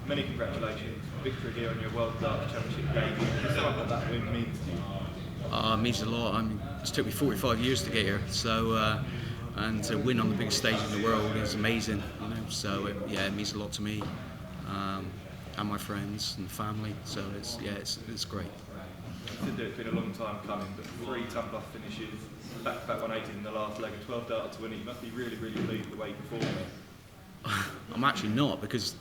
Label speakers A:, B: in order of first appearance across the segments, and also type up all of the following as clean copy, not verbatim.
A: Many congratulations. Victory here on your World Darts Championship debut. Just sum up what that win means to you.
B: It means a lot. I mean, it took me 45 years to get here, so and to win on the biggest stage in the world is amazing. You know, so it means a lot to me and my friends and family. So it's great.
A: It's been a long time coming, but 3 ton-plus finishes, back-to-back 180 in the last leg, 12 darts to win it. You must be really, really pleased with the way you performed.
B: I'm actually not, because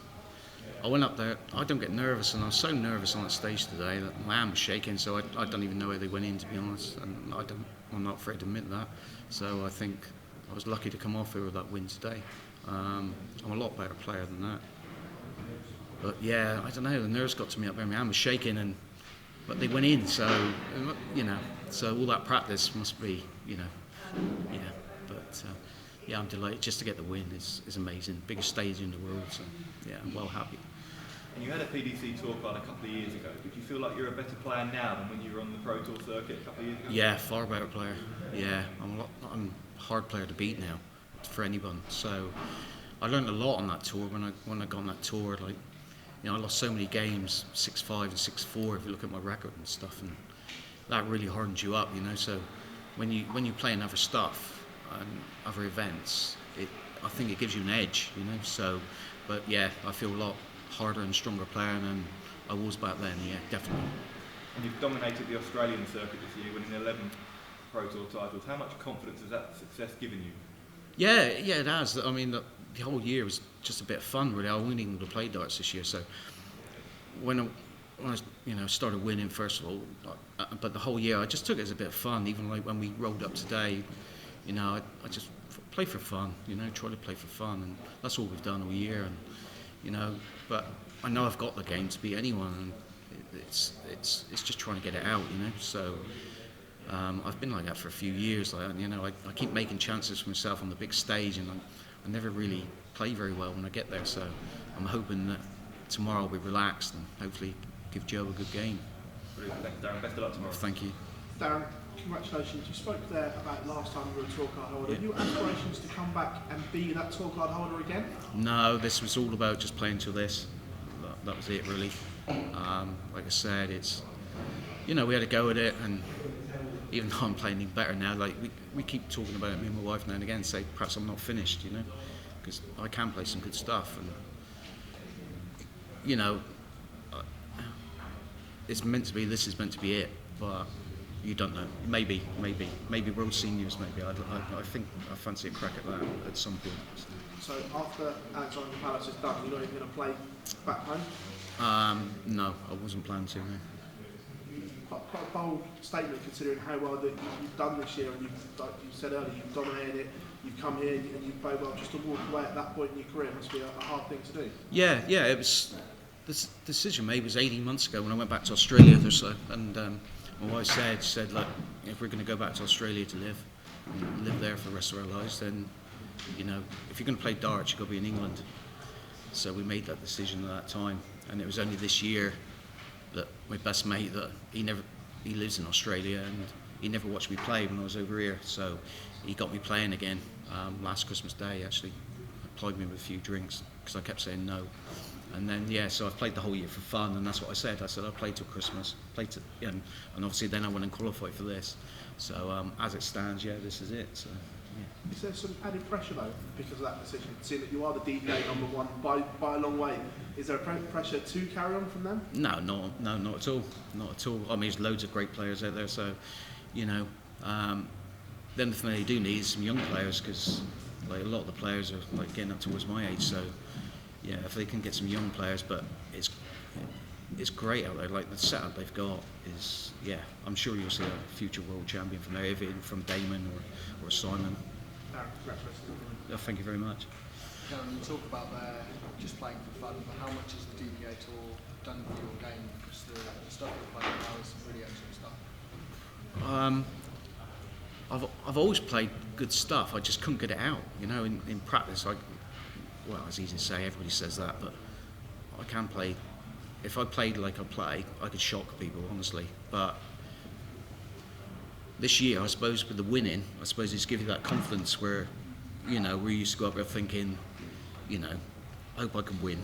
B: I went up there. I don't get nervous, and I was so nervous on that stage today that my hand was shaking. So I don't even know where they went in, to be honest. And I'm not afraid to admit that. So I think I was lucky to come off here with that win today. I'm a lot better player than that. But yeah, I don't know. The nerves got to me up there. My hand was shaking, but they went in. So so all that practice must be, But I'm delighted just to get the win. Is amazing. Biggest stage in the world. So yeah, I'm well happy.
A: And you had a PDC Tour card a couple of years ago. Did you feel like you're a better player now than when you were on the Pro Tour circuit a couple of years ago?
B: Yeah, far better player. Yeah, I'm a hard player to beat now for anyone. So I learned a lot on that tour. When I got on that tour, I lost so many games, 6-5 and 6-4. If you look at my record and stuff, and that really hardens you up. So when you play in other stuff and other events, I think it gives you an edge. So, but yeah, I feel a lot harder and stronger player than I was back then. Yeah, definitely.
A: And you've dominated the Australian circuit this year, winning 11 Pro Tour titles. How much confidence has that success given you?
B: Yeah, it has. I mean, the whole year was just a bit of fun, really. I wasn't even able to play darts this year, so when I started winning, first of all, but the whole year I just took it as a bit of fun. Even like when we rolled up today, I just play for fun. Try to play for fun, and that's all we've done all year. And but I know I've got the game to beat anyone, and it's just trying to get it out. So. I've been like that for a few years. I keep making chances for myself on the big stage, and I never really play very well when I get there. So I'm hoping that tomorrow I'll be relaxed and hopefully give Joe a good game.
A: Brilliant. Thanks, Darren. Best of luck tomorrow.
B: Thank you.
C: Darren, congratulations. You spoke there about last time you were a tour card holder. Have you aspirations to come back and be that tour card holder again?
B: No, this was all about just playing till this. That was it, really. Like I said, it's we had to go at it, and even though I'm playing even better now, we keep talking about it, me and my wife now and again, say perhaps I'm not finished, because I can play some good stuff, and it's meant to be. This is meant to be it, but you don't know. Maybe World Seniors. Maybe I think I fancy a crack at that at some point.
C: So after Alexander Palace is done, you're not even going to play back home?
B: No, I wasn't planning to. No.
C: Quite a bold statement considering how well that you've done this year, and like you said earlier, you've dominated it, you've come here and you've played well. Just to walk away at that point in your career must be a hard thing to do. Yeah, it was. This decision made was 18 months ago when I went back to Australia or so, and my wife said, look, if we're going to go back to Australia to live there for the rest of our lives, then if you're going to play darts, you've got to be in England. So we made that decision at that time, and it was only this year that my best mate, that he lives in Australia, and he never watched me play when I was over here, so he got me playing again last Christmas Day. Actually applied me with a few drinks because I kept saying no, and then so I've played the whole year for fun, and that's what I said I'll play till Christmas, and obviously then I went and qualified for this. So as it stands, this is it. So yeah. Is there some added pressure though because of that decision, seeing that you are the DPA number one by a long way? Is there pressure to carry on from them?
B: No, not at all. Not at all. I mean, there's loads of great players out there, so the only thing they do need is some young players, because a lot of the players are getting up towards my age. So if they can get some young players, but it's great out there. The setup they've got is I'm sure you'll see a future world champion from there, even from Damon or Simon.
C: Congratulations.
B: Thank you very much.
D: Darren, you talk about just playing for fun, but how much has the DPA Tour done for your game? Because the stuff you're playing now is some really excellent stuff.
B: I've always played good stuff. I just couldn't get it out. In practice, it's easy to say. Everybody says that, but I can play. If I played like I play, I could shock people, honestly. But this year, I suppose, with the winning, it's given you that confidence where, we used to go up there thinking, I hope I can win.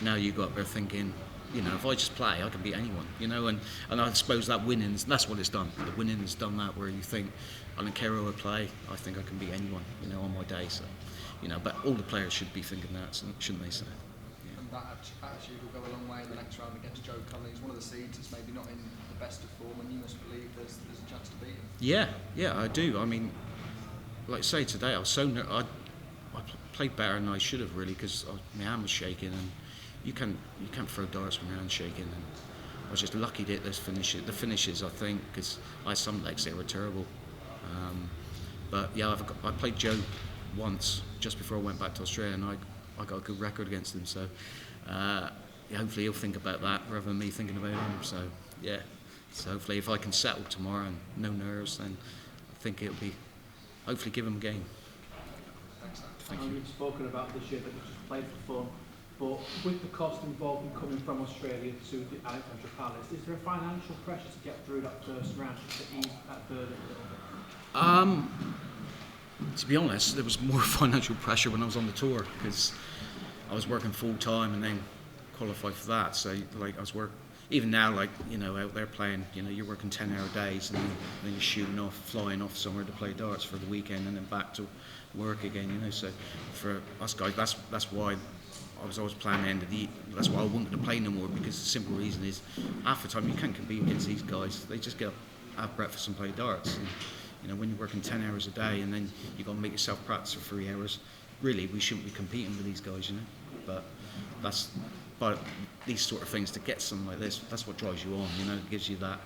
B: now you got there thinking, you know, if I just play, I can beat anyone, you know, and I suppose that winning's, that's what it's done. The winning has done that, where you think, I don't care who I play, I think I can beat anyone, you know, on my day. So, you know, but all the players should be thinking that, shouldn't they? So, yeah.
D: And that attitude will go a long way in the next round against Joe Cullen. He's one of the seeds that's maybe not in the best of form, and you must believe there's a chance to beat him.
B: Yeah, I do. I mean, like I say, today I was so I played better than I should have, really, because my hand was shaking, and you can't throw darts when your hand's shaking. And I was just lucky to hit the finishes, I think, because I had some legs that were terrible. But yeah, I played Joe once just before I went back to Australia, and I got a good record against him. So yeah, hopefully he'll think about that rather than me thinking about him. So yeah, so hopefully if I can settle tomorrow and no nerves, then I think it'll be hopefully give him a game. Thank you.
E: We've spoken about this year that we just played for fun, but with the cost involved in coming from Australia to the Alexandra Palace, is there a financial pressure to get through that first round to ease that burden a little bit?
B: To be honest, there was more financial pressure when I was on the tour, because I was working full time and then qualified for that. So like I was even now, like, you know, out there playing, you know, you're working 10-hour days, and then you're shooting off, flying off somewhere to play darts for the weekend, and then back to work again, you know. So for us guys, that's why I was always playing the end of the year. That's why I wanted to play no more, because the simple reason is half the time you can't compete against these guys. They just get up, have breakfast and play darts. And, you know, when you're working 10 hours a day and then you've got to make yourself practice for 3 hours, really we shouldn't be competing with these guys, you know. But these sort of things, to get something like this, that's what drives you on, you know. It gives you that,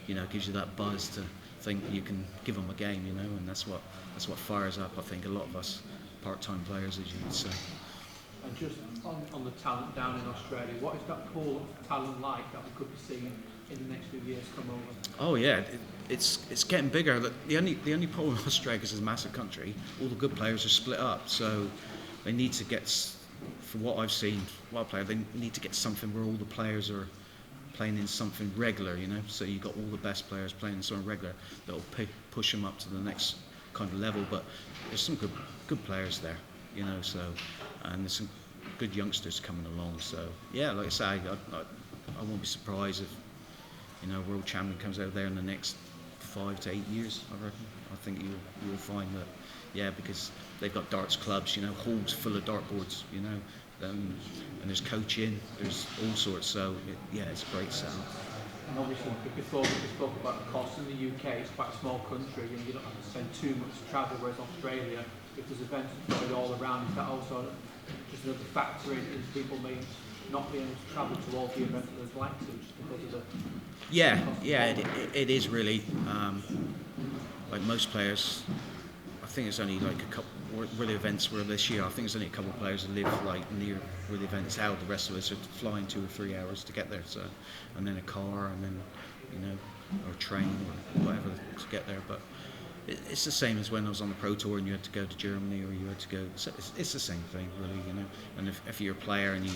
B: you know, gives you that buzz to think you can give them a game, you know. And that's what fires up, I think, a lot of us part-time players, as you would say.
E: And just on the talent down in Australia, what is that pool of talent like that we could be seeing in the next few years come over?
B: Oh yeah, it's getting bigger. The only problem with Australia is it's a massive country. All the good players are split up, so they need to get, from what I've seen, they need to get something where all the players are playing in something regular, you know. So you've got all the best players playing in something regular that'll push them up to the next kind of level. But there's some good players there, you know. So, and there's some good youngsters coming along. So yeah, like I say, I won't be surprised if, you know, world champion comes out there in the next 5 to 8 years, I reckon. I think you'll find that, yeah, because they've got darts clubs, you know, halls full of dartboards, you know, and there's coaching, there's all sorts. So yeah, it's a great setup.
E: And obviously, before we spoke about the costs in the UK, it's quite a small country, and you don't have to spend too much to travel. Whereas Australia, if there's events going all around, is that also just another factor in people may not being able to travel to all the events that they'd like to, just because of the
B: it is really. Like most players, I think it's only like a couple where the events were this year. I think there's only a couple of players that live like near where the events held. The rest of us are flying 2 or 3 hours to get there. So, and then a car, and then, you know, or a train or whatever to get there. But it's the same as when I was on the Pro Tour and you had to go to Germany, or you had to go. It's the same thing, really, you know. And if you're a player and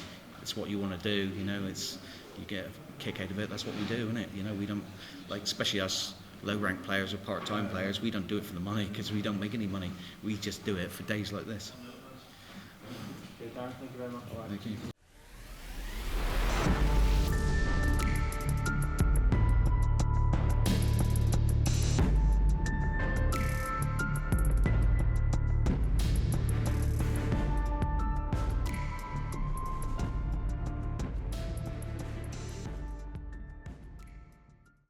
B: it's what you want to do, you know, you get a kick out of it. That's what we do, isn't it? You know, we don't, like, especially us low-ranked players or part-time players, we don't do it for the money, because we don't make any money. We just do it for days like this.
E: Okay, Darren, thank you very much.
B: Thank you.